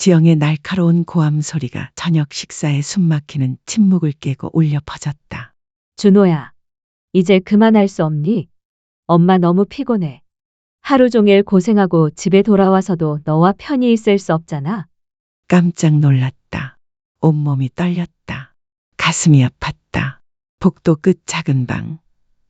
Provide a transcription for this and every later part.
지영의 날카로운 고함 소리가 저녁 식사에 숨막히는 침묵을 깨고 울려 퍼졌다. 준호야, 이제 그만할 수 없니? 엄마 너무 피곤해. 하루 종일 고생하고 집에 돌아와서도 너와 편히 있을 수 없잖아. 깜짝 놀랐다. 온몸이 떨렸다. 가슴이 아팠다. 복도 끝 작은 방.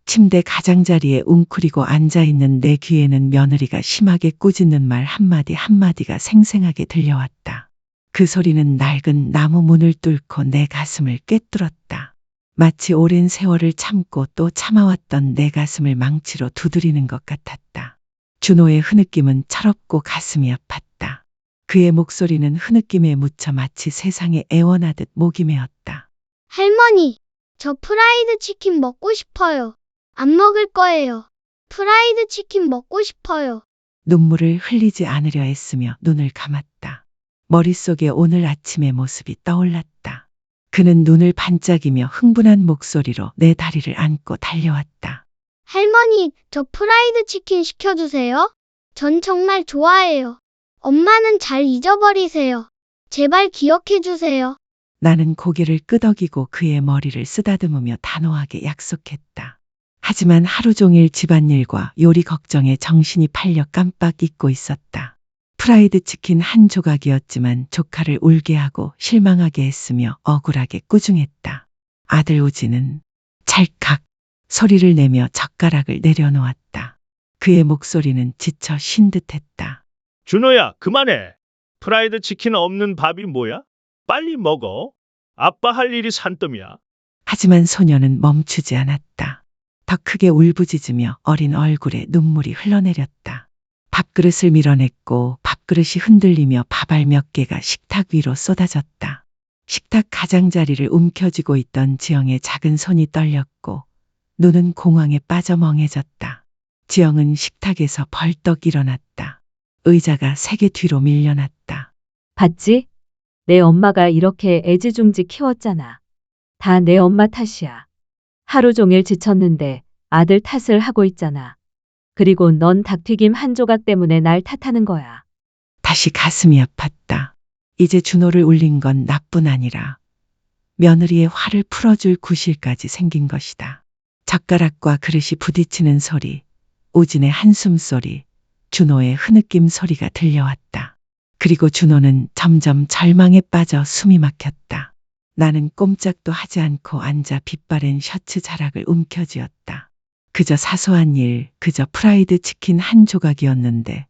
침대 가장자리에 웅크리고 앉아있는 내 귀에는 며느리가 심하게 꾸짖는 말 한마디 한마디가 생생하게 들려왔다. 그 소리는 낡은 나무 문을 뚫고 내 가슴을 꿰뚫었다. 마치 오랜 세월을 참고 또 참아왔던 내 가슴을 망치로 두드리는 것 같았다. 준호의 흐느낌은 철없고 가슴이 아팠다. 그의 목소리는 흐느낌에 묻혀 마치 세상에 애원하듯 목이 메었다. 할머니, 저 프라이드 치킨 먹고 싶어요. 안 먹을 거예요. 프라이드 치킨 먹고 싶어요. 눈물을 흘리지 않으려 애쓰며 눈을 감았다. 머릿속에 오늘 아침의 모습이 떠올랐다. 그는 눈을 반짝이며 흥분한 목소리로 내 다리를 안고 달려왔다. 할머니, 저 프라이드 치킨 시켜주세요. 전 정말 좋아해요. 엄마는 잘 잊어버리세요. 제발 기억해주세요. 나는 고개를 끄덕이고 그의 머리를 쓰다듬으며 단호하게 약속했다. 하지만 하루 종일 집안일과 요리 걱정에 정신이 팔려 깜빡 잊고 있었다. 프라이드 치킨 한 조각이었지만 조카를 울게 하고 실망하게 했으며 억울하게 꾸중했다. 아들 우지는 찰칵 소리를 내며 젓가락을 내려놓았다. 그의 목소리는 지쳐 쉰 듯했다. 준호야, 그만해. 프라이드 치킨 없는 밥이 뭐야? 빨리 먹어. 아빠 할 일이 산더미야. 하지만 소녀는 멈추지 않았다. 더 크게 울부짖으며 어린 얼굴에 눈물이 흘러내렸다. 밥그릇을 밀어냈고 밥그릇이 흔들리며 밥알 몇 개가 식탁 위로 쏟아졌다. 식탁 가장자리를 움켜쥐고 있던 지영의 작은 손이 떨렸고 눈은 공황에 빠져 멍해졌다. 지영은 식탁에서 벌떡 일어났다. 의자가 세게 뒤로 밀려났다. 봤지? 내 엄마가 이렇게 애지중지 키웠잖아. 다 내 엄마 탓이야. 하루 종일 지쳤는데 아들 탓을 하고 있잖아. 그리고 넌 닭튀김 한 조각 때문에 날 탓하는 거야. 다시 가슴이 아팠다. 이제 준호를 울린 건 나뿐 아니라 며느리의 화를 풀어줄 구실까지 생긴 것이다. 젓가락과 그릇이 부딪히는 소리, 우진의 한숨 소리, 준호의 흐느낌 소리가 들려왔다. 그리고 준호는 점점 절망에 빠져 숨이 막혔다. 나는 꼼짝도 하지 않고 앉아 빛바랜 셔츠 자락을 움켜쥐었다. 그저 사소한 일, 그저 프라이드 치킨 한 조각이었는데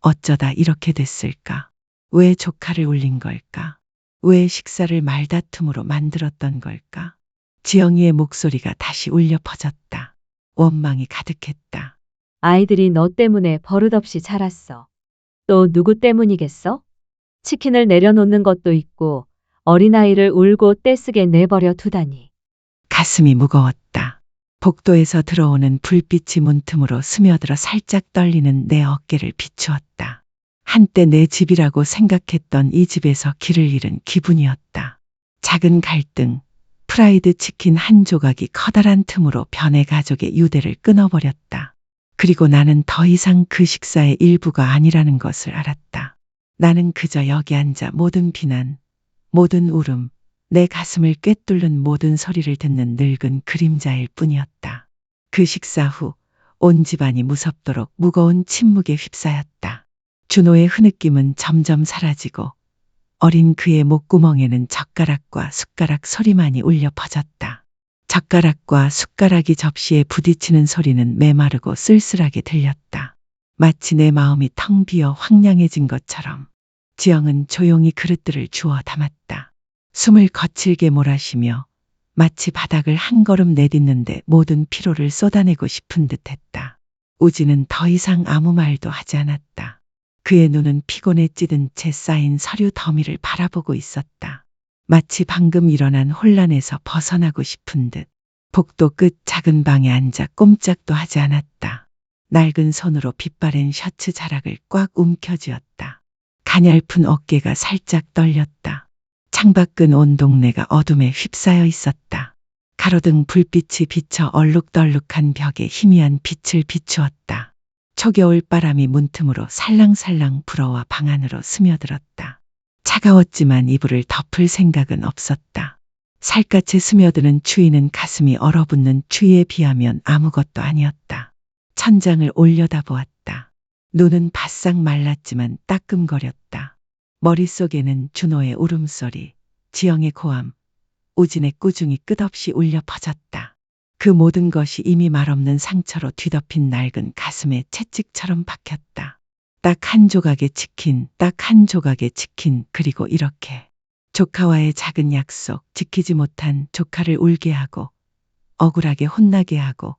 어쩌다 이렇게 됐을까? 왜 조카를 울린 걸까? 왜 식사를 말다툼으로 만들었던 걸까? 지영이의 목소리가 다시 울려 퍼졌다. 원망이 가득했다. 아이들이 너 때문에 버릇없이 자랐어. 또 누구 때문이겠어? 치킨을 내려놓는 것도 있고 어린아이를 울고 떼쓰게 내버려 두다니. 가슴이 무거웠다. 복도에서 들어오는 불빛이 문틈으로 스며들어 살짝 떨리는 내 어깨를 비추었다. 한때 내 집이라고 생각했던 이 집에서 길을 잃은 기분이었다. 작은 갈등, 프라이드 치킨 한 조각이 커다란 틈으로 변의 가족의 유대를 끊어버렸다. 그리고 나는 더 이상 그 식사의 일부가 아니라는 것을 알았다. 나는 그저 여기 앉아 모든 비난, 모든 울음, 내 가슴을 꿰뚫는 모든 소리를 듣는 늙은 그림자일 뿐이었다. 그 식사 후 온 집안이 무섭도록 무거운 침묵에 휩싸였다. 준호의 흐느낌은 점점 사라지고 어린 그의 목구멍에는 젓가락과 숟가락 소리만이 울려 퍼졌다. 젓가락과 숟가락이 접시에 부딪히는 소리는 메마르고 쓸쓸하게 들렸다. 마치 내 마음이 텅 비어 황량해진 것처럼. 지영은 조용히 그릇들을 주워 담았다. 숨을 거칠게 몰아쉬며 마치 바닥을 한 걸음 내딛는데 모든 피로를 쏟아내고 싶은 듯했다. 우지는 더 이상 아무 말도 하지 않았다. 그의 눈은 피곤에 찌든 채 쌓인 서류 더미를 바라보고 있었다. 마치 방금 일어난 혼란에서 벗어나고 싶은 듯. 복도 끝 작은 방에 앉아 꼼짝도 하지 않았다. 낡은 손으로 빛바랜 셔츠 자락을 꽉 움켜쥐었다. 가냘픈 어깨가 살짝 떨렸다. 창밖은 온 동네가 어둠에 휩싸여 있었다. 가로등 불빛이 비쳐 얼룩덜룩한 벽에 희미한 빛을 비추었다. 초겨울 바람이 문틈으로 살랑살랑 불어와 방 안으로 스며들었다. 차가웠지만 이불을 덮을 생각은 없었다. 살갗에 스며드는 추위는 가슴이 얼어붙는 추위에 비하면 아무것도 아니었다. 천장을 올려다보았다. 눈은 바싹 말랐지만 따끔거렸다. 머릿속에는 준호의 울음소리, 지영의 고함, 우진의 꾸중이 끝없이 울려 퍼졌다. 그 모든 것이 이미 말없는 상처로 뒤덮인 낡은 가슴에 채찍처럼 박혔다. 딱 한 조각의 치킨, 딱 한 조각의 치킨, 그리고 이렇게 조카와의 작은 약속, 지키지 못한 조카를 울게 하고 억울하게 혼나게 하고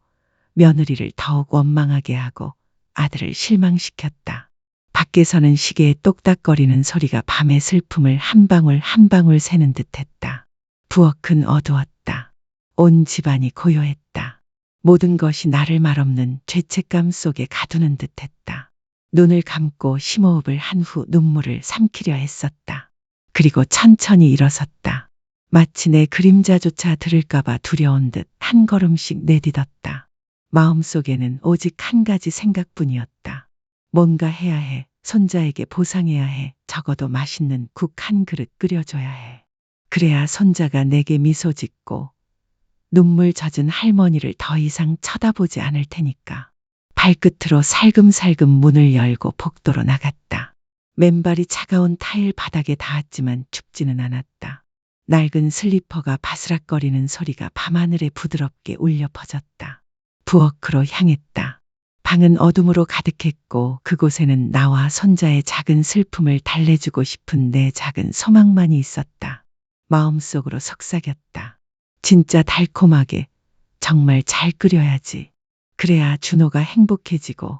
며느리를 더욱 원망하게 하고 아들을 실망시켰다. 밖에서는 시계의 똑딱거리는 소리가 밤의 슬픔을 한 방울 한 방울 새는 듯했다. 부엌은 어두웠다. 온 집안이 고요했다. 모든 것이 나를 말없는 죄책감 속에 가두는 듯했다. 눈을 감고 심호흡을 한 후 눈물을 삼키려 했었다. 그리고 천천히 일어섰다. 마치 내 그림자조차 들을까봐 두려운 듯 한 걸음씩 내딛었다. 마음속에는 오직 한 가지 생각뿐이었다. 뭔가 해야 해. 손자에게 보상해야 해. 적어도 맛있는 국 한 그릇 끓여줘야 해. 그래야 손자가 내게 미소 짓고 눈물 젖은 할머니를 더 이상 쳐다보지 않을 테니까. 발끝으로 살금살금 문을 열고 복도로 나갔다. 맨발이 차가운 타일 바닥에 닿았지만 춥지는 않았다. 낡은 슬리퍼가 바스락거리는 소리가 밤하늘에 부드럽게 울려 퍼졌다. 부엌으로 향했다. 방은 어둠으로 가득했고 그곳에는 나와 손자의 작은 슬픔을 달래주고 싶은 내 작은 소망만이 있었다. 마음속으로 속삭였다. 진짜 달콤하게, 정말 잘 끓여야지. 그래야 준호가 행복해지고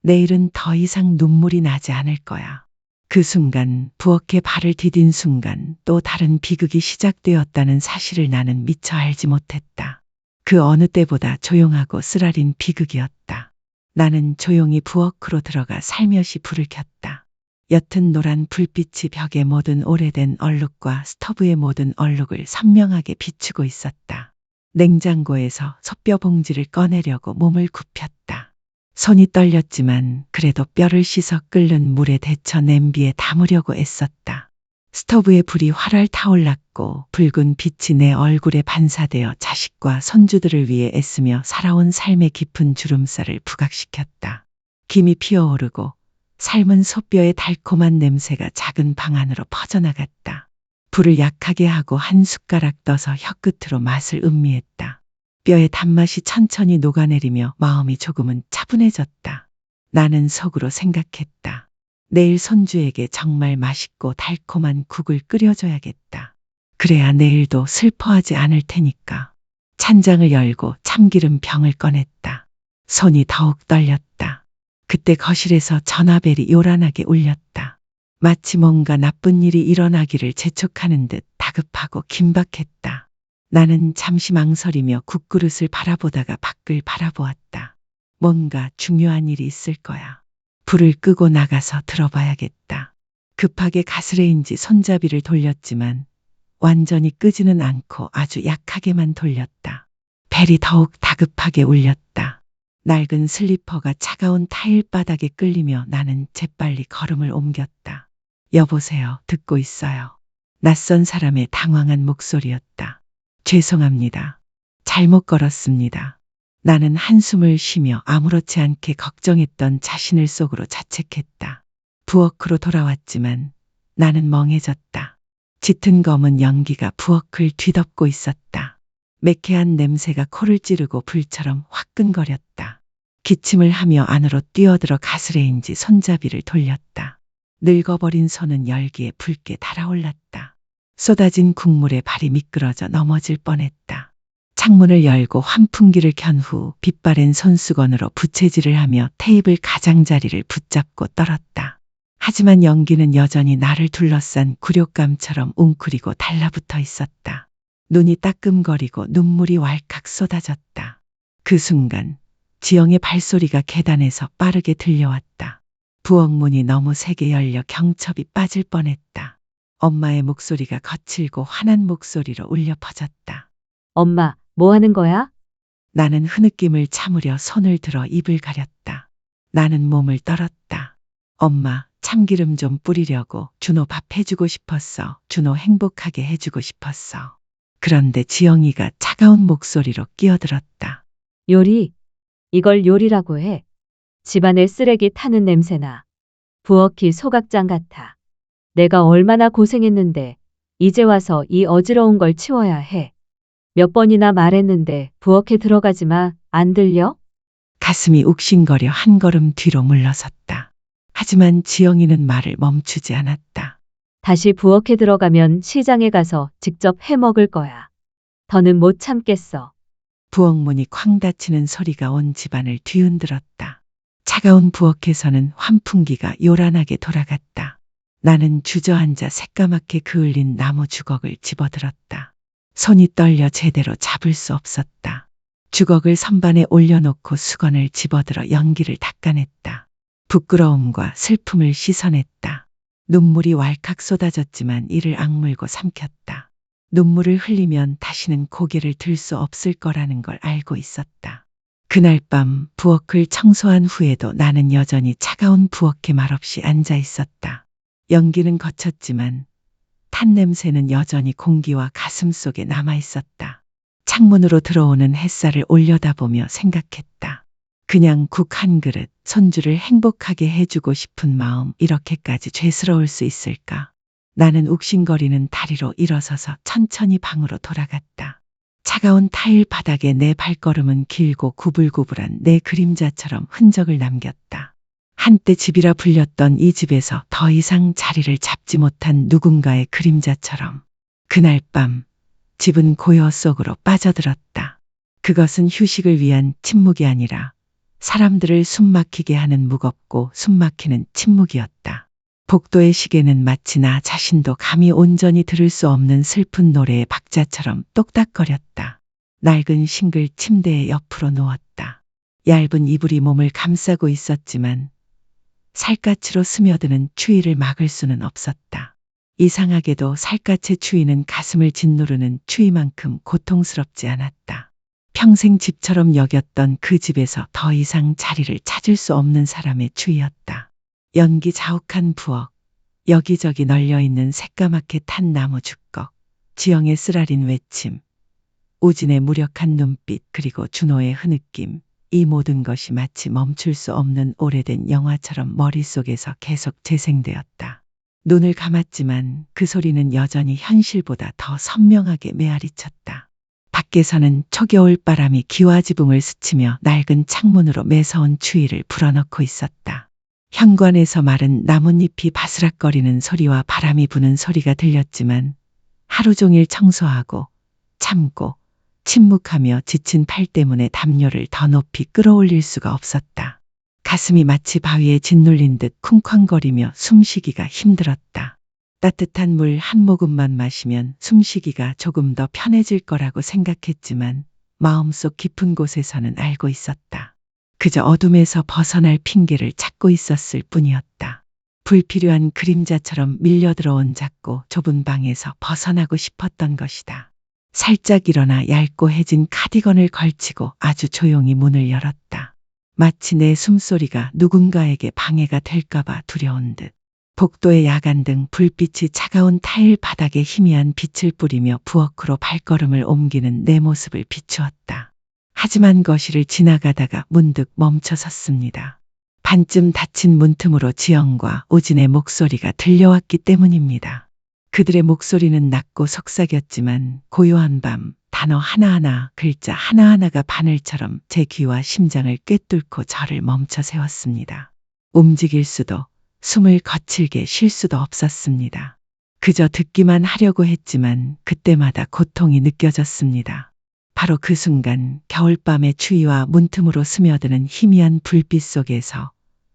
내일은 더 이상 눈물이 나지 않을 거야. 그 순간, 부엌에 발을 디딘 순간 또 다른 비극이 시작되었다는 사실을 나는 미처 알지 못했다. 그 어느 때보다 조용하고 쓰라린 비극이었다. 나는 조용히 부엌으로 들어가 살며시 불을 켰다. 옅은 노란 불빛이 벽의 모든 오래된 얼룩과 스토브의 모든 얼룩을 선명하게 비추고 있었다. 냉장고에서 솥뼈 봉지를 꺼내려고 몸을 굽혔다. 손이 떨렸지만 그래도 뼈를 씻어 끓는 물에 데쳐 냄비에 담으려고 애썼다. 스토브의 불이 활활 타올랐고 붉은 빛이 내 얼굴에 반사되어 자식과 손주들을 위해 애쓰며 살아온 삶의 깊은 주름살을 부각시켰다. 김이 피어오르고 삶은 솥뼈의 달콤한 냄새가 작은 방 안으로 퍼져나갔다. 불을 약하게 하고 한 숟가락 떠서 혀끝으로 맛을 음미했다. 뼈의 단맛이 천천히 녹아내리며 마음이 조금은 차분해졌다. 나는 속으로 생각했다. 내일 손주에게 정말 맛있고 달콤한 국을 끓여줘야겠다. 그래야 내일도 슬퍼하지 않을 테니까. 찬장을 열고 참기름 병을 꺼냈다. 손이 더욱 떨렸다. 그때 거실에서 전화벨이 요란하게 울렸다. 마치 뭔가 나쁜 일이 일어나기를 재촉하는 듯 다급하고 긴박했다. 나는 잠시 망설이며 국그릇을 바라보다가 밖을 바라보았다. 뭔가 중요한 일이 있을 거야. 불을 끄고 나가서 들어봐야겠다. 급하게 가스레인지 손잡이를 돌렸지만 완전히 끄지는 않고 아주 약하게만 돌렸다. 벨이 더욱 다급하게 울렸다. 낡은 슬리퍼가 차가운 타일 바닥에 끌리며 나는 재빨리 걸음을 옮겼다. 여보세요, 듣고 있어요. 낯선 사람의 당황한 목소리였다. 죄송합니다. 잘못 걸었습니다. 나는 한숨을 쉬며 아무렇지 않게 걱정했던 자신을 속으로 자책했다. 부엌으로 돌아왔지만 나는 멍해졌다. 짙은 검은 연기가 부엌을 뒤덮고 있었다. 매캐한 냄새가 코를 찌르고 불처럼 화끈거렸다. 기침을 하며 안으로 뛰어들어 가스레인지 손잡이를 돌렸다. 늙어버린 손은 열기에 붉게 달아올랐다. 쏟아진 국물에 발이 미끄러져 넘어질 뻔했다. 창문을 열고 환풍기를 켠 후 빛바랜 손수건으로 부채질을 하며 테이블 가장자리를 붙잡고 떨었다. 하지만 연기는 여전히 나를 둘러싼 굴욕감처럼 웅크리고 달라붙어 있었다. 눈이 따끔거리고 눈물이 왈칵 쏟아졌다. 그 순간 지영의 발소리가 계단에서 빠르게 들려왔다. 부엌 문이 너무 세게 열려 경첩이 빠질 뻔했다. 엄마의 목소리가 거칠고 환한 목소리로 울려 퍼졌다. 엄마, 뭐 하는 거야? 나는 흐느낌을 참으려 손을 들어 입을 가렸다. 나는 몸을 떨었다. 엄마, 참기름 좀 뿌리려고 준호 밥 해주고 싶었어. 준호 행복하게 해주고 싶었어. 그런데 지영이가 차가운 목소리로 끼어들었다. 요리, 이걸 요리라고 해. 집안에 쓰레기 타는 냄새나. 부엌이 소각장 같아. 내가 얼마나 고생했는데 이제 와서 이 어지러운 걸 치워야 해. 몇 번이나 말했는데 부엌에 들어가지 마. 안 들려? 가슴이 욱신거려 한 걸음 뒤로 물러섰다. 하지만 지영이는 말을 멈추지 않았다. 다시 부엌에 들어가면 시장에 가서 직접 해 먹을 거야. 더는 못 참겠어. 부엌 문이 쾅 닫히는 소리가 온 집안을 뒤흔들었다. 차가운 부엌에서는 환풍기가 요란하게 돌아갔다. 나는 주저앉아 새까맣게 그을린 나무 주걱을 집어들었다. 손이 떨려 제대로 잡을 수 없었다. 주걱을 선반에 올려놓고 수건을 집어들어 연기를 닦아냈다. 부끄러움과 슬픔을 씻어냈다. 눈물이 왈칵 쏟아졌지만 이를 악물고 삼켰다. 눈물을 흘리면 다시는 고개를 들 수 없을 거라는 걸 알고 있었다. 그날 밤 부엌을 청소한 후에도 나는 여전히 차가운 부엌에 말없이 앉아 있었다. 연기는 거쳤지만 탄 냄새는 여전히 공기와 가슴 속에 남아 있었다. 창문으로 들어오는 햇살을 올려다보며 생각했다. 그냥 국 한 그릇, 손주를 행복하게 해주고 싶은 마음 이렇게까지 죄스러울 수 있을까? 나는 욱신거리는 다리로 일어서서 천천히 방으로 돌아갔다. 차가운 타일 바닥에 내 발걸음은 길고 구불구불한 내 그림자처럼 흔적을 남겼다. 한때 집이라 불렸던 이 집에서 더 이상 자리를 잡지 못한 누군가의 그림자처럼. 그날 밤 집은 고요 속으로 빠져들었다. 그것은 휴식을 위한 침묵이 아니라 사람들을 숨막히게 하는 무겁고 숨막히는 침묵이었다. 복도의 시계는 마치 나 자신도 감히 온전히 들을 수 없는 슬픈 노래의 박자처럼 똑딱거렸다. 낡은 싱글 침대의 옆으로 누웠다. 얇은 이불이 몸을 감싸고 있었지만 살갗으로 스며드는 추위를 막을 수는 없었다. 이상하게도 살갗의 추위는 가슴을 짓누르는 추위만큼 고통스럽지 않았다. 평생 집처럼 여겼던 그 집에서 더 이상 자리를 찾을 수 없는 사람의 추위였다. 연기 자욱한 부엌, 여기저기 널려있는 새까맣게 탄 나무 주걱, 지영의 쓰라린 외침, 우진의 무력한 눈빛 그리고 준호의 흐느낌, 이 모든 것이 마치 멈출 수 없는 오래된 영화처럼 머릿속에서 계속 재생되었다. 눈을 감았지만 그 소리는 여전히 현실보다 더 선명하게 메아리쳤다. 밖에서는 초겨울 바람이 기와 지붕을 스치며 낡은 창문으로 매서운 추위를 불어넣고 있었다. 현관에서 마른 나뭇잎이 바스락거리는 소리와 바람이 부는 소리가 들렸지만 하루 종일 청소하고 참고 침묵하며 지친 팔 때문에 담요를 더 높이 끌어올릴 수가 없었다. 가슴이 마치 바위에 짓눌린 듯 쿵쾅거리며 숨쉬기가 힘들었다. 따뜻한 물 한 모금만 마시면 숨쉬기가 조금 더 편해질 거라고 생각했지만 마음속 깊은 곳에서는 알고 있었다. 그저 어둠에서 벗어날 핑계를 찾고 있었을 뿐이었다. 불필요한 그림자처럼 밀려들어온 작고 좁은 방에서 벗어나고 싶었던 것이다. 살짝 일어나 얇고 해진 카디건을 걸치고 아주 조용히 문을 열었다. 마치 내 숨소리가 누군가에게 방해가 될까봐 두려운 듯. 복도의 야간등 불빛이 차가운 타일 바닥에 희미한 빛을 뿌리며 부엌으로 발걸음을 옮기는 내 모습을 비추었다. 하지만 거실을 지나가다가 문득 멈춰 섰습니다. 반쯤 닫힌 문틈으로 지영과 우진의 목소리가 들려왔기 때문입니다. 그들의 목소리는 낮고 속삭였지만 고요한 밤, 단어 하나하나, 글자 하나하나가 바늘처럼 제 귀와 심장을 꿰뚫고 저를 멈춰 세웠습니다. 움직일 수도, 숨을 거칠게 쉴 수도 없었습니다. 그저 듣기만 하려고 했지만 그때마다 고통이 느껴졌습니다. 바로 그 순간 겨울밤의 추위와 문틈으로 스며드는 희미한 불빛 속에서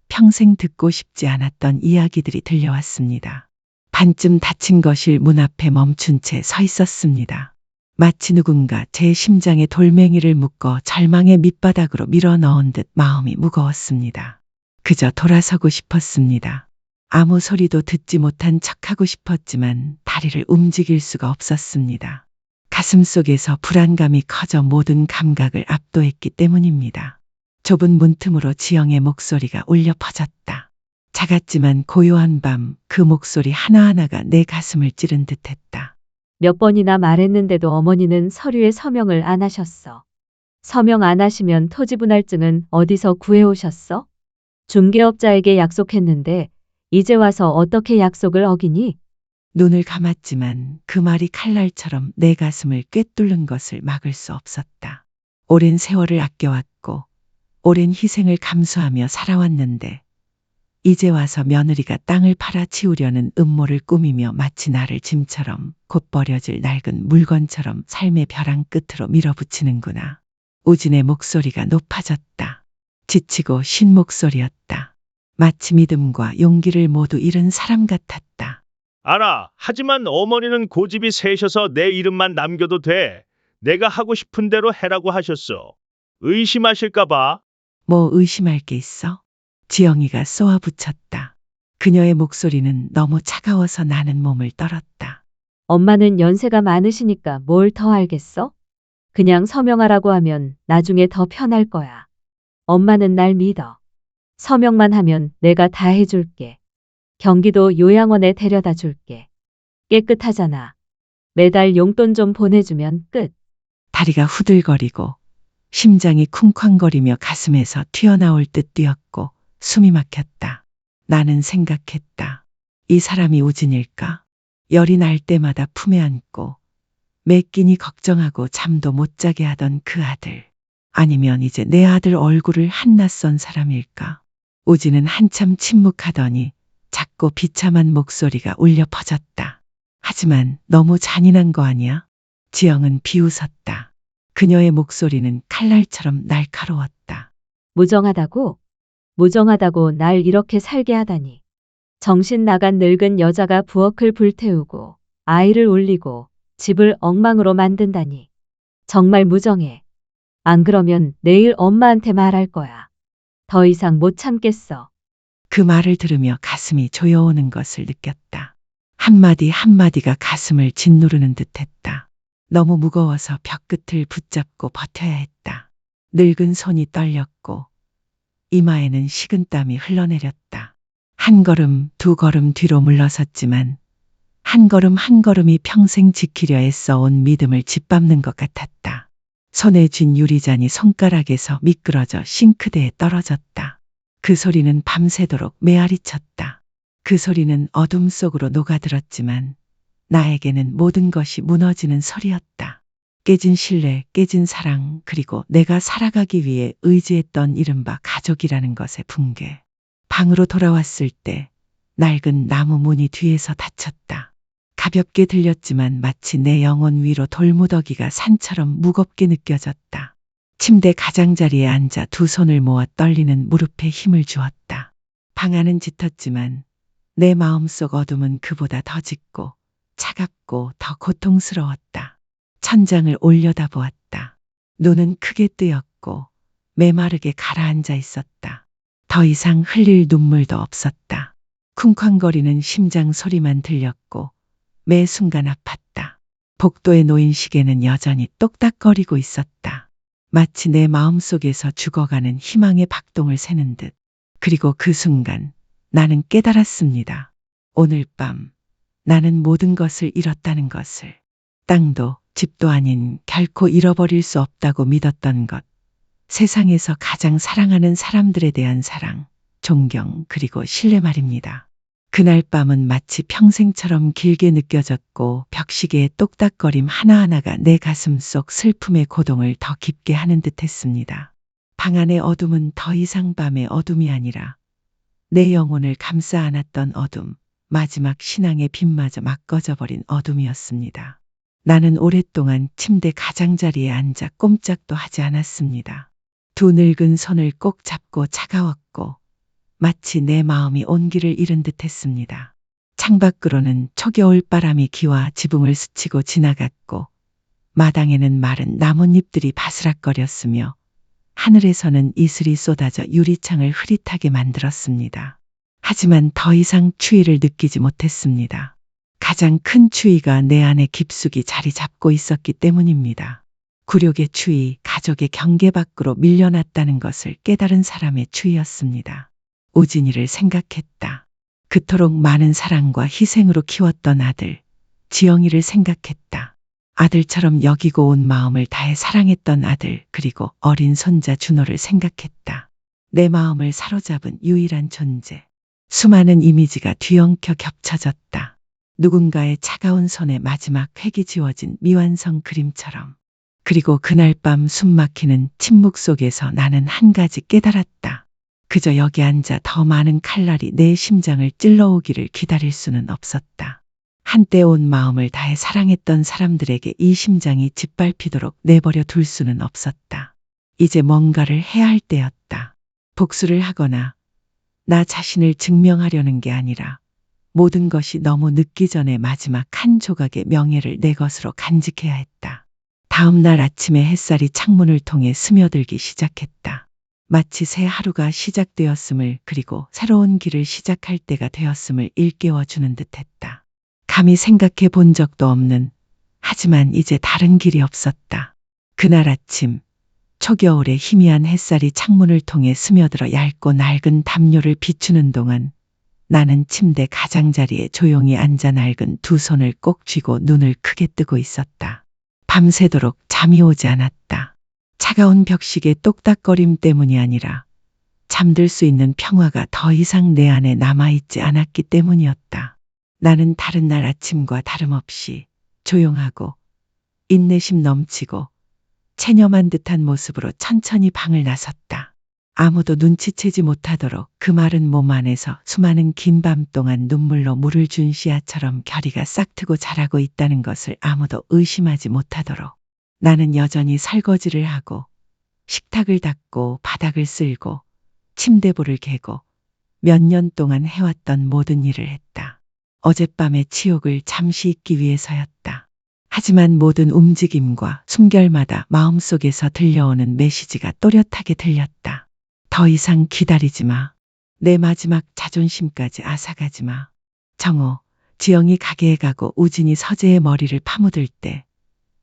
평생 듣고 싶지 않았던 이야기들이 들려왔습니다. 반쯤 닫힌 거실 문 앞에 멈춘 채 서 있었습니다. 마치 누군가 제 심장에 돌멩이를 묶어 절망의 밑바닥으로 밀어 넣은 듯 마음이 무거웠습니다. 그저 돌아서고 싶었습니다. 아무 소리도 듣지 못한 척하고 싶었지만 다리를 움직일 수가 없었습니다. 가슴 속에서 불안감이 커져 모든 감각을 압도했기 때문입니다. 좁은 문틈으로 지영의 목소리가 울려 퍼졌다. 작았지만 고요한 밤 그 목소리 하나하나가 내 가슴을 찌른 듯했다. 몇 번이나 말했는데도 어머니는 서류에 서명을 안 하셨어. 서명 안 하시면 토지분할증은 어디서 구해오셨어? 중개업자에게 약속했는데 이제 와서 어떻게 약속을 어기니? 눈을 감았지만 그 말이 칼날처럼 내 가슴을 꿰뚫는 것을 막을 수 없었다. 오랜 세월을 아껴왔고 오랜 희생을 감수하며 살아왔는데 이제 와서 며느리가 땅을 팔아치우려는 음모를 꾸미며 마치 나를 짐처럼 곧 버려질 낡은 물건처럼 삶의 벼랑 끝으로 밀어붙이는구나. 우진의 목소리가 높아졌다. 지치고 쉰 목소리였다. 마치 믿음과 용기를 모두 잃은 사람 같았다. 알아. 하지만 어머니는 고집이 세셔서 내 이름만 남겨도 돼. 내가 하고 싶은 대로 해라고 하셨어. 의심하실까봐. 뭐 의심할 게 있어? 지영이가 쏘아붙였다. 그녀의 목소리는 너무 차가워서 나는 몸을 떨었다. 엄마는 연세가 많으시니까 뭘 더 알겠어? 그냥 서명하라고 하면 나중에 더 편할 거야. 엄마는 날 믿어. 서명만 하면 내가 다 해줄게. 경기도 요양원에 데려다 줄게. 깨끗하잖아. 매달 용돈 좀 보내주면 끝. 다리가 후들거리고 심장이 쿵쾅거리며 가슴에서 튀어나올 듯 뛰었고 숨이 막혔다. 나는 생각했다. 이 사람이 우진일까? 열이 날 때마다 품에 안고 매 끼니 걱정하고 잠도 못 자게 하던 그 아들. 아니면 이제 내 아들 얼굴을 한 낯선 사람일까? 우진은 한참 침묵하더니 작고 비참한 목소리가 울려 퍼졌다. 하지만 너무 잔인한 거 아니야? 지영은 비웃었다. 그녀의 목소리는 칼날처럼 날카로웠다. 무정하다고? 무정하다고 날 이렇게 살게 하다니. 정신 나간 늙은 여자가 부엌을 불태우고 아이를 울리고 집을 엉망으로 만든다니. 정말 무정해. 안 그러면 내일 엄마한테 말할 거야. 더 이상 못 참겠어. 그 말을 들으며 가슴이 조여오는 것을 느꼈다. 한마디 한마디가 가슴을 짓누르는 듯했다. 너무 무거워서 벽끝을 붙잡고 버텨야 했다. 늙은 손이 떨렸고 이마에는 식은땀이 흘러내렸다. 한 걸음 두 걸음 뒤로 물러섰지만 한 걸음 한 걸음이 평생 지키려 애써온 믿음을 짓밟는 것 같았다. 손에 쥔 유리잔이 손가락에서 미끄러져 싱크대에 떨어졌다. 그 소리는 밤새도록 메아리쳤다. 그 소리는 어둠 속으로 녹아들었지만 나에게는 모든 것이 무너지는 소리였다. 깨진 신뢰, 깨진 사랑, 그리고 내가 살아가기 위해 의지했던 이른바 가족이라는 것의 붕괴. 방으로 돌아왔을 때 낡은 나무 문이 뒤에서 닫혔다. 가볍게 들렸지만 마치 내 영혼 위로 돌무더기가 산처럼 무겁게 느껴졌다. 침대 가장자리에 앉아 두 손을 모아 떨리는 무릎에 힘을 주었다. 방 안은 짙었지만 내 마음속 어둠은 그보다 더 짙고 차갑고 더 고통스러웠다. 천장을 올려다보았다. 눈은 크게 뜨였고 메마르게 가라앉아 있었다. 더 이상 흘릴 눈물도 없었다. 쿵쾅거리는 심장 소리만 들렸고 매 순간 아팠다. 복도에 놓인 시계는 여전히 똑딱거리고 있었다. 마치 내 마음속에서 죽어가는 희망의 박동을 세는 듯. 그리고 그 순간 나는 깨달았습니다. 오늘 밤 나는 모든 것을 잃었다는 것을. 땅도 집도 아닌 결코 잃어버릴 수 없다고 믿었던 것. 세상에서 가장 사랑하는 사람들에 대한 사랑, 존경, 그리고 신뢰 말입니다. 그날 밤은 마치 평생처럼 길게 느껴졌고 벽시계의 똑딱거림 하나하나가 내 가슴 속 슬픔의 고동을 더 깊게 하는 듯했습니다. 방 안의 어둠은 더 이상 밤의 어둠이 아니라 내 영혼을 감싸 안았던 어둠, 마지막 신앙의 빛마저 막 꺼져버린 어둠이었습니다. 나는 오랫동안 침대 가장자리에 앉아 꼼짝도 하지 않았습니다. 두 늙은 손을 꼭 잡고 차가웠고 마치 내 마음이 온기를 잃은 듯했습니다. 창밖으로는 초겨울 바람이 기와 지붕을 스치고 지나갔고 마당에는 마른 나뭇잎들이 바스락거렸으며 하늘에서는 이슬이 쏟아져 유리창을 흐릿하게 만들었습니다. 하지만 더 이상 추위를 느끼지 못했습니다. 가장 큰 추위가 내 안에 깊숙이 자리 잡고 있었기 때문입니다. 굴욕의 추위, 가족의 경계 밖으로 밀려났다는 것을 깨달은 사람의 추위였습니다. 우진이를 생각했다. 그토록 많은 사랑과 희생으로 키웠던 아들, 지영이를 생각했다. 아들처럼 여기고 온 마음을 다해 사랑했던 아들, 그리고 어린 손자 준호를 생각했다. 내 마음을 사로잡은 유일한 존재. 수많은 이미지가 뒤엉켜 겹쳐졌다. 누군가의 차가운 손에 마지막 획이 지워진 미완성 그림처럼. 그리고 그날 밤 숨막히는 침묵 속에서 나는 한 가지 깨달았다. 그저 여기 앉아 더 많은 칼날이 내 심장을 찔러오기를 기다릴 수는 없었다. 한때 온 마음을 다해 사랑했던 사람들에게 이 심장이 짓밟히도록 내버려 둘 수는 없었다. 이제 뭔가를 해야 할 때였다. 복수를 하거나 나 자신을 증명하려는 게 아니라 모든 것이 너무 늦기 전에 마지막 한 조각의 명예를 내 것으로 간직해야 했다. 다음 날 아침에 햇살이 창문을 통해 스며들기 시작했다. 마치 새 하루가 시작되었음을, 그리고 새로운 길을 시작할 때가 되었음을 일깨워주는 듯했다. 감히 생각해 본 적도 없는, 하지만 이제 다른 길이 없었다. 그날 아침, 초겨울의 희미한 햇살이 창문을 통해 스며들어 얇고 낡은 담요를 비추는 동안 나는 침대 가장자리에 조용히 앉아 낡은 두 손을 꼭 쥐고 눈을 크게 뜨고 있었다. 밤새도록 잠이 오지 않았다. 차가운 벽식의 똑딱거림 때문이 아니라 잠들 수 있는 평화가 더 이상 내 안에 남아있지 않았기 때문이었다. 나는 다른 날 아침과 다름없이 조용하고 인내심 넘치고 체념한 듯한 모습으로 천천히 방을 나섰다. 아무도 눈치채지 못하도록 그 마른 몸 안에서 수많은 긴 밤 동안 눈물로 물을 준 씨앗처럼 결의가 싹트고 자라고 있다는 것을 아무도 의심하지 못하도록 나는 여전히 설거지를 하고 식탁을 닦고 바닥을 쓸고 침대볼을 개고 몇 년 동안 해왔던 모든 일을 했다. 어젯밤의 치욕을 잠시 잊기 위해서였다. 하지만 모든 움직임과 숨결마다 마음속에서 들려오는 메시지가 또렷하게 들렸다. 더 이상 기다리지 마. 내 마지막 자존심까지 앗아가지 마. 정호, 지영이 가게에 가고 우진이 서재의 머리를 파묻을 때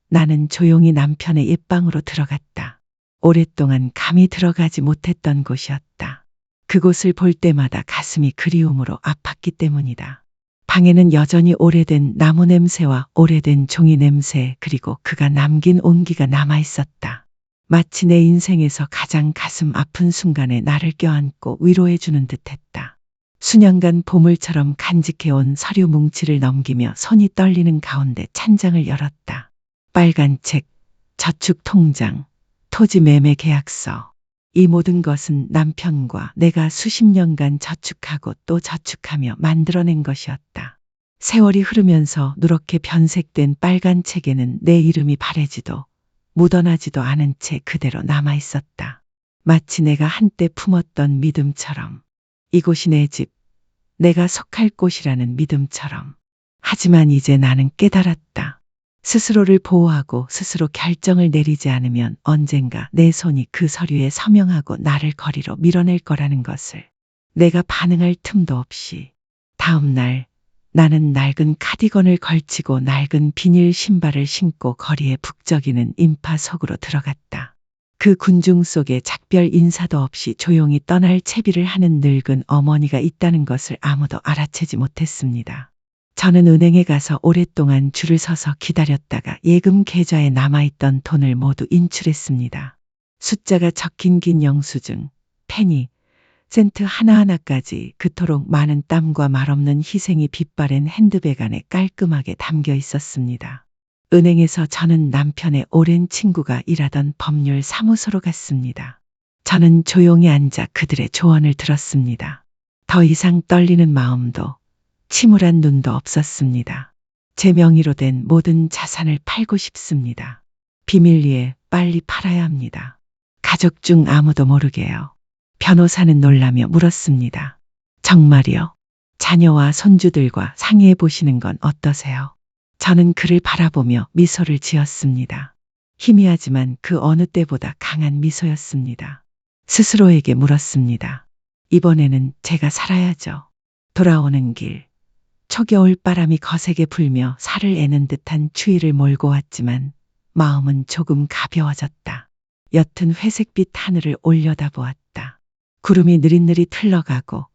나는 조용히 남편의 옛방으로 들어갔다. 오랫동안 감히 들어가지 못했던 곳이었다. 그곳을 볼 때마다 가슴이 그리움으로 아팠기 때문이다. 방에는 여전히 오래된 나무 냄새와 오래된 종이 냄새, 그리고 그가 남긴 온기가 남아있었다. 마치 내 인생에서 가장 가슴 아픈 순간에 나를 껴안고 위로해주는 듯했다. 수년간 보물처럼 간직해온 서류 뭉치를 넘기며 손이 떨리는 가운데 찬장을 열었다. 빨간 책, 저축 통장, 토지 매매 계약서. 이 모든 것은 남편과 내가 수십 년간 저축하고 또 저축하며 만들어낸 것이었다. 세월이 흐르면서 누렇게 변색된 빨간 책에는 내 이름이 바래지도 묻어나지도 않은 채 그대로 남아있었다. 마치 내가 한때 품었던 믿음처럼. 이곳이 내 집, 내가 속할 곳이라는 믿음처럼. 하지만 이제 나는 깨달았다. 스스로를 보호하고 스스로 결정을 내리지 않으면 언젠가 내 손이 그 서류에 서명하고 나를 거리로 밀어낼 거라는 것을. 내가 반응할 틈도 없이. 다음 날 나는 낡은 카디건을 걸치고 낡은 비닐 신발을 신고 거리에 북적이는 인파 속으로 들어갔다. 그 군중 속에 작별 인사도 없이 조용히 떠날 채비를 하는 늙은 어머니가 있다는 것을 아무도 알아채지 못했습니다. 저는 은행에 가서 오랫동안 줄을 서서 기다렸다가 예금 계좌에 남아있던 돈을 모두 인출했습니다. 숫자가 적힌 긴 영수증, 페니, 센트 하나하나까지 그토록 많은 땀과 말없는 희생이 빗바랜 핸드백 안에 깔끔하게 담겨 있었습니다. 은행에서 저는 남편의 오랜 친구가 일하던 법률 사무소로 갔습니다. 저는 조용히 앉아 그들의 조언을 들었습니다. 더 이상 떨리는 마음도 침울한 눈도 없었습니다. 제 명의로 된 모든 자산을 팔고 싶습니다. 비밀리에 빨리 팔아야 합니다. 가족 중 아무도 모르게요. 변호사는 놀라며 물었습니다. 정말이요? 자녀와 손주들과 상의해 보시는 건 어떠세요? 저는 그를 바라보며 미소를 지었습니다. 희미하지만 그 어느 때보다 강한 미소였습니다. 스스로에게 물었습니다. 이번에는 제가 살아야죠. 돌아오는 길. 초겨울 바람이 거세게 불며 살을 애는 듯한 추위를 몰고 왔지만 마음은 조금 가벼워졌다. 옅은 회색빛 하늘을 올려다보았다. 구름이 느릿느릿 흘러가고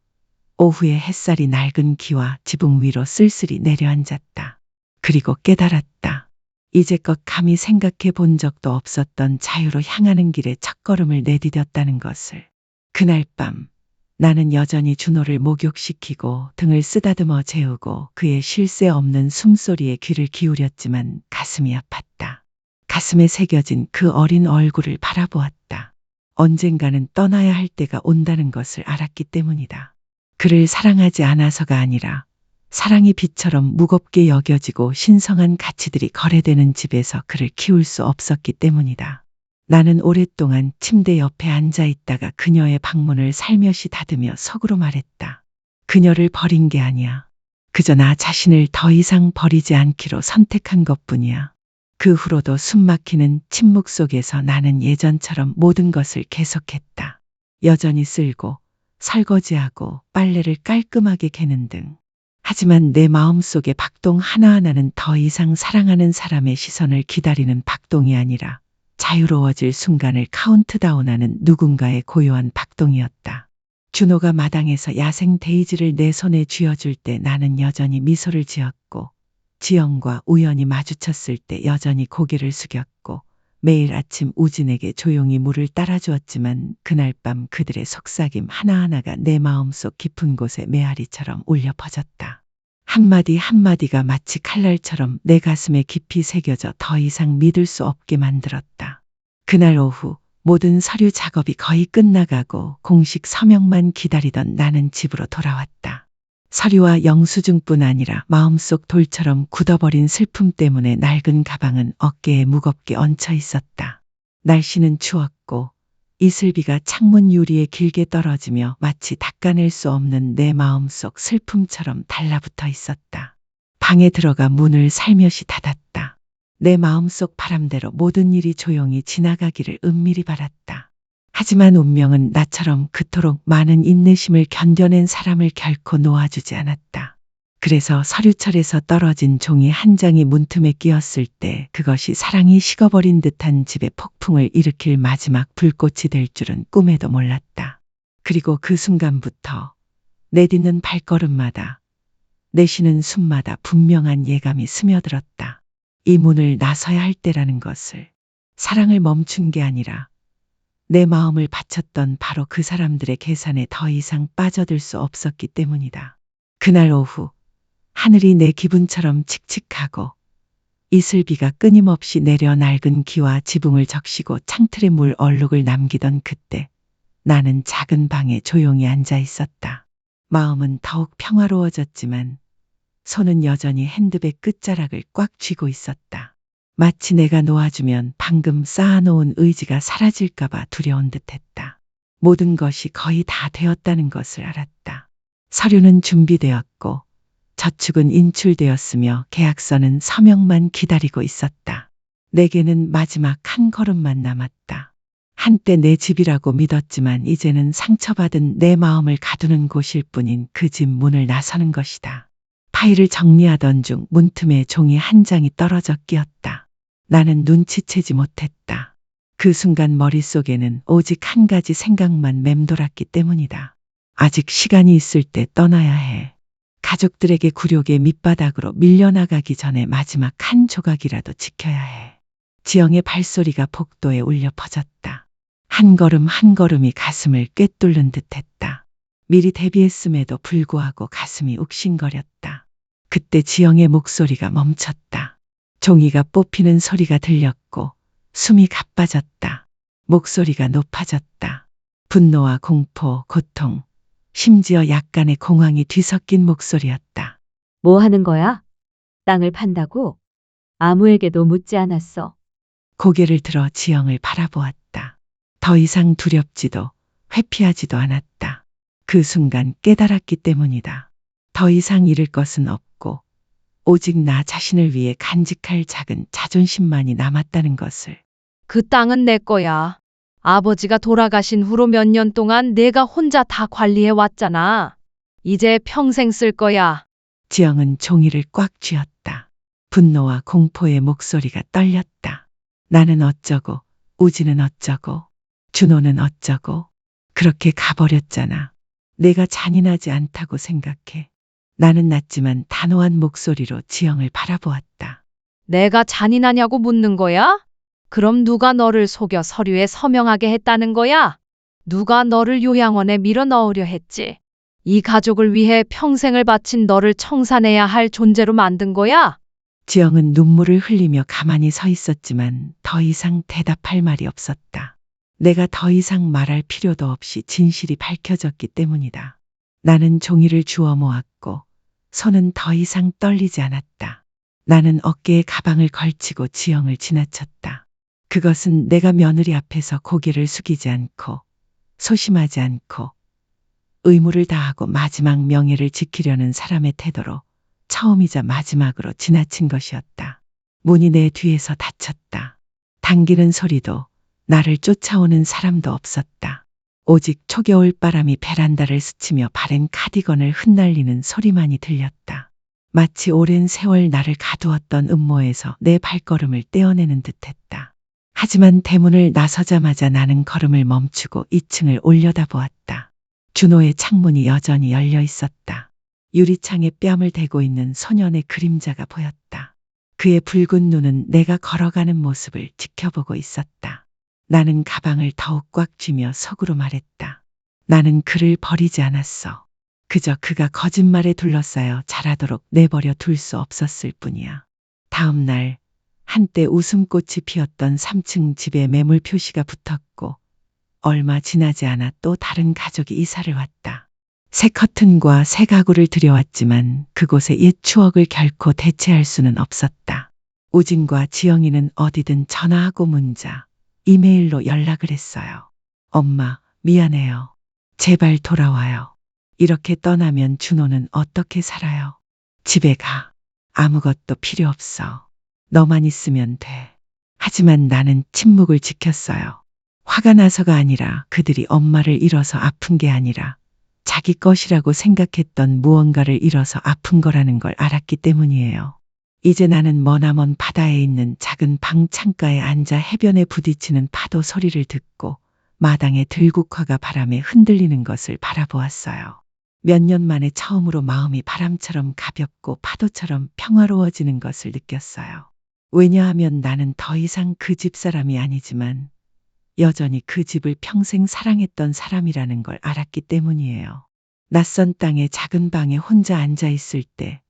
오후에 햇살이 낡은 기와 지붕 위로 쓸쓸히 내려앉았다. 그리고 깨달았다. 이제껏 감히 생각해 본 적도 없었던 자유로 향하는 길에 첫걸음을 내디뎠다는 것을. 그날 밤 나는 여전히 준호를 목욕시키고 등을 쓰다듬어 재우고 그의 쉴 새 없는 숨소리에 귀를 기울였지만 가슴이 아팠다. 가슴에 새겨진 그 어린 얼굴을 바라보았다. 언젠가는 떠나야 할 때가 온다는 것을 알았기 때문이다. 그를 사랑하지 않아서가 아니라 사랑이 빛처럼 무겁게 여겨지고 신성한 가치들이 거래되는 집에서 그를 키울 수 없었기 때문이다. 나는 오랫동안 침대 옆에 앉아 있다가 그녀의 방문을 살며시 닫으며 속으로 말했다. 그녀를 버린 게 아니야. 그저 나 자신을 더 이상 버리지 않기로 선택한 것뿐이야. 그 후로도 숨막히는 침묵 속에서 나는 예전처럼 모든 것을 계속했다. 여전히 쓸고 설거지하고 빨래를 깔끔하게 개는 등. 하지만 내 마음속의 박동 하나하나는 더 이상 사랑하는 사람의 시선을 기다리는 박동이 아니라 자유로워질 순간을 카운트다운하는 누군가의 고요한 박동이었다. 준호가 마당에서 야생 데이지를 내 손에 쥐어줄 때 나는 여전히 미소를 지었고 지영과 우연히 마주쳤을 때 여전히 고개를 숙였고 매일 아침 우진에게 조용히 물을 따라주었지만 그날 밤 그들의 속삭임 하나하나가 내 마음속 깊은 곳에 메아리처럼 울려 퍼졌다. 한마디 한마디가 마치 칼날처럼 내 가슴에 깊이 새겨져 더 이상 믿을 수 없게 만들었다. 그날 오후 모든 서류 작업이 거의 끝나가고 공식 서명만 기다리던 나는 집으로 돌아왔다. 서류와 영수증뿐 아니라 마음속 돌처럼 굳어버린 슬픔 때문에 낡은 가방은 어깨에 무겁게 얹혀 있었다. 날씨는 추웠고 이슬비가 창문 유리에 길게 떨어지며 마치 닦아낼 수 없는 내 마음속 슬픔처럼 달라붙어 있었다. 방에 들어가 문을 살며시 닫았다. 내 마음속 바람대로 모든 일이 조용히 지나가기를 은밀히 바랐다. 하지만 운명은 나처럼 그토록 많은 인내심을 견뎌낸 사람을 결코 놓아주지 않았다. 그래서 서류철에서 떨어진 종이 한 장이 문틈에 끼었을 때 그것이 사랑이 식어버린 듯한 집에 폭풍을 일으킬 마지막 불꽃이 될 줄은 꿈에도 몰랐다. 그리고 그 순간부터 내딛는 발걸음마다 내쉬는 숨마다 분명한 예감이 스며들었다. 이 문을 나서야 할 때라는 것을. 사랑을 멈춘 게 아니라 내 마음을 바쳤던 바로 그 사람들의 계산에 더 이상 빠져들 수 없었기 때문이다. 그날 오후 하늘이 내 기분처럼 칙칙하고 이슬비가 끊임없이 내려 낡은 기와 지붕을 적시고 창틀에 물 얼룩을 남기던 그때 나는 작은 방에 조용히 앉아 있었다. 마음은 더욱 평화로워졌지만 손은 여전히 핸드백 끝자락을 꽉 쥐고 있었다. 마치 내가 놓아주면 방금 쌓아놓은 의지가 사라질까봐 두려운 듯했다. 모든 것이 거의 다 되었다는 것을 알았다. 서류는 준비되었고 저축은 인출되었으며 계약서는 서명만 기다리고 있었다. 내게는 마지막 한 걸음만 남았다. 한때 내 집이라고 믿었지만 이제는 상처받은 내 마음을 가두는 곳일 뿐인 그 집 문을 나서는 것이다. 파일을 정리하던 중 문틈에 종이 한 장이 떨어져 끼었다. 나는 눈치채지 못했다. 그 순간 머릿속에는 오직 한 가지 생각만 맴돌았기 때문이다. 아직 시간이 있을 때 떠나야 해. 가족들에게 굴욕의 밑바닥으로 밀려나가기 전에 마지막 한 조각이라도 지켜야 해. 지영의 발소리가 복도에 울려 퍼졌다. 한 걸음 한 걸음이 가슴을 꿰뚫는 듯했다. 미리 대비했음에도 불구하고 가슴이 욱신거렸다. 그때 지영의 목소리가 멈췄다. 종이가 뽑히는 소리가 들렸고 숨이 가빠졌다. 목소리가 높아졌다. 분노와 공포, 고통, 심지어 약간의 공황이 뒤섞인 목소리였다. 뭐 하는 거야? 땅을 판다고? 아무에게도 묻지 않았어. 고개를 들어 지영을 바라보았다. 더 이상 두렵지도 회피하지도 않았다. 그 순간 깨달았기 때문이다. 더 이상 잃을 것은 없고 오직 나 자신을 위해 간직할 작은 자존심만이 남았다는 것을. 그 땅은 내 거야. 아버지가 돌아가신 후로 몇 년 동안 내가 혼자 다 관리해 왔잖아. 이제 평생 쓸 거야. 지영은 종이를 꽉 쥐었다. 분노와 공포의 목소리가 떨렸다. 나는 어쩌고, 우진은 어쩌고, 준호는 어쩌고. 그렇게 가버렸잖아. 내가 잔인하지 않다고 생각해. 나는 낮지만 단호한 목소리로 지영을 바라보았다. 내가 잔인하냐고 묻는 거야? 그럼 누가 너를 속여 서류에 서명하게 했다는 거야? 누가 너를 요양원에 밀어 넣으려 했지? 이 가족을 위해 평생을 바친 너를 청산해야 할 존재로 만든 거야? 지영은 눈물을 흘리며 가만히 서 있었지만 더 이상 대답할 말이 없었다. 내가 더 이상 말할 필요도 없이 진실이 밝혀졌기 때문이다. 나는 종이를 주워 모았고 손은 더 이상 떨리지 않았다. 나는 어깨에 가방을 걸치고 지영을 지나쳤다. 그것은 내가 며느리 앞에서 고개를 숙이지 않고 소심하지 않고 의무를 다하고 마지막 명예를 지키려는 사람의 태도로 처음이자 마지막으로 지나친 것이었다. 문이 내 뒤에서 닫혔다. 당기는 소리도 나를 쫓아오는 사람도 없었다. 오직 초겨울 바람이 베란다를 스치며 바랜 카디건을 흩날리는 소리만이 들렸다. 마치 오랜 세월 나를 가두었던 음모에서 내 발걸음을 떼어내는 듯했다. 하지만 대문을 나서자마자 나는 걸음을 멈추고 2층을 올려다보았다. 준호의 창문이 여전히 열려 있었다. 유리창에 뺨을 대고 있는 소년의 그림자가 보였다. 그의 붉은 눈은 내가 걸어가는 모습을 지켜보고 있었다. 나는 가방을 더욱 꽉 쥐며 속으로 말했다. 나는 그를 버리지 않았어. 그저 그가 거짓말에 둘러싸여 자라도록 내버려 둘 수 없었을 뿐이야. 다음 날 한때 웃음꽃이 피었던 3층 집에 매물 표시가 붙었고 얼마 지나지 않아 또 다른 가족이 이사를 왔다. 새 커튼과 새 가구를 들여왔지만 그곳의 옛 추억을 결코 대체할 수는 없었다. 우진과 지영이는 어디든 전화하고 문자, 이메일로 연락을 했어요. 엄마, 미안해요. 제발 돌아와요. 이렇게 떠나면 준호는 어떻게 살아요? 집에 가. 아무것도 필요 없어. 너만 있으면 돼. 하지만 나는 침묵을 지켰어요. 화가 나서가 아니라 그들이 엄마를 잃어서 아픈 게 아니라 자기 것이라고 생각했던 무언가를 잃어서 아픈 거라는 걸 알았기 때문이에요. 이제 나는 머나먼 바다에 있는 작은 방 창가에 앉아 해변에 부딪히는 파도 소리를 듣고 마당의 들국화가 바람에 흔들리는 것을 바라보았어요. 몇 년 만에 처음으로 마음이 바람처럼 가볍고 파도처럼 평화로워지는 것을 느꼈어요. 왜냐하면 나는 더 이상 그 집 사람이 아니지만 여전히 그 집을 평생 사랑했던 사람이라는 걸 알았기 때문이에요. 낯선 땅의 작은 방에 혼자 앉아 있을 때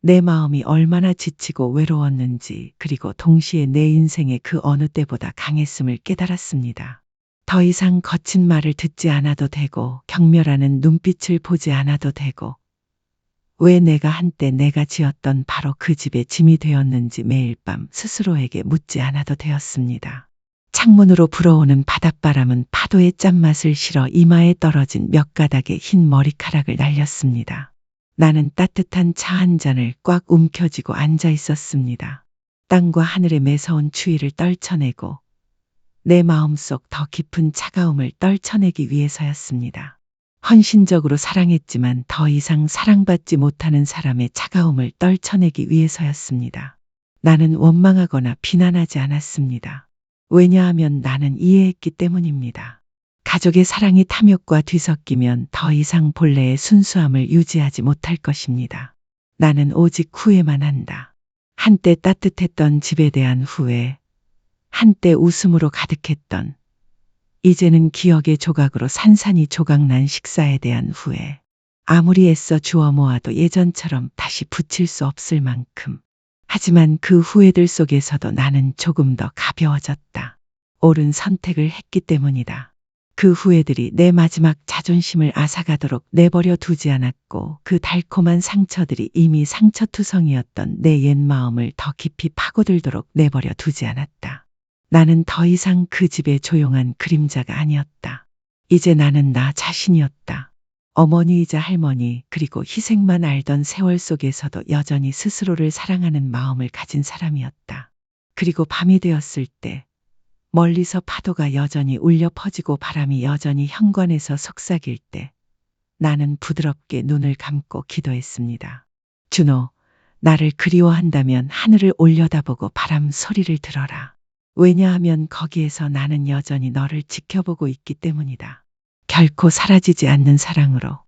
내 마음이 얼마나 지치고 외로웠는지 그리고 동시에 내 인생의 그 어느 때보다 강했음을 깨달았습니다. 더 이상 거친 말을 듣지 않아도 되고 경멸하는 눈빛을 보지 않아도 되고 왜 내가 한때 내가 지었던 바로 그 집의 짐이 되었는지 매일 밤 스스로에게 묻지 않아도 되었습니다. 창문으로 불어오는 바닷바람은 파도의 짠맛을 실어 이마에 떨어진 몇 가닥의 흰 머리카락을 날렸습니다. 나는 따뜻한 차 한 잔을 꽉 움켜쥐고 앉아 있었습니다. 땅과 하늘의 매서운 추위를 떨쳐내고 내 마음속 더 깊은 차가움을 떨쳐내기 위해서였습니다. 헌신적으로 사랑했지만 더 이상 사랑받지 못하는 사람의 차가움을 떨쳐내기 위해서였습니다. 나는 원망하거나 비난하지 않았습니다. 왜냐하면 나는 이해했기 때문입니다. 가족의 사랑이 탐욕과 뒤섞이면 더 이상 본래의 순수함을 유지하지 못할 것입니다. 나는 오직 후회만 한다. 한때 따뜻했던 집에 대한 후회, 한때 웃음으로 가득했던, 이제는 기억의 조각으로 산산이 조각난 식사에 대한 후회. 아무리 애써 주워 모아도 예전처럼 다시 붙일 수 없을 만큼. 하지만 그 후회들 속에서도 나는 조금 더 가벼워졌다. 옳은 선택을 했기 때문이다. 그 후회들이 내 마지막 자존심을 앗아가도록 내버려 두지 않았고 그 달콤한 상처들이 이미 상처투성이었던 내 옛 마음을 더 깊이 파고들도록 내버려 두지 않았다. 나는 더 이상 그 집의 조용한 그림자가 아니었다. 이제 나는 나 자신이었다. 어머니이자 할머니 그리고 희생만 알던 세월 속에서도 여전히 스스로를 사랑하는 마음을 가진 사람이었다. 그리고 밤이 되었을 때 멀리서 파도가 여전히 울려 퍼지고 바람이 여전히 현관에서 속삭일 때 나는 부드럽게 눈을 감고 기도했습니다. 준호, 나를 그리워한다면 하늘을 올려다보고 바람 소리를 들어라. 왜냐하면 거기에서 나는 여전히 너를 지켜보고 있기 때문이다. 결코 사라지지 않는 사랑으로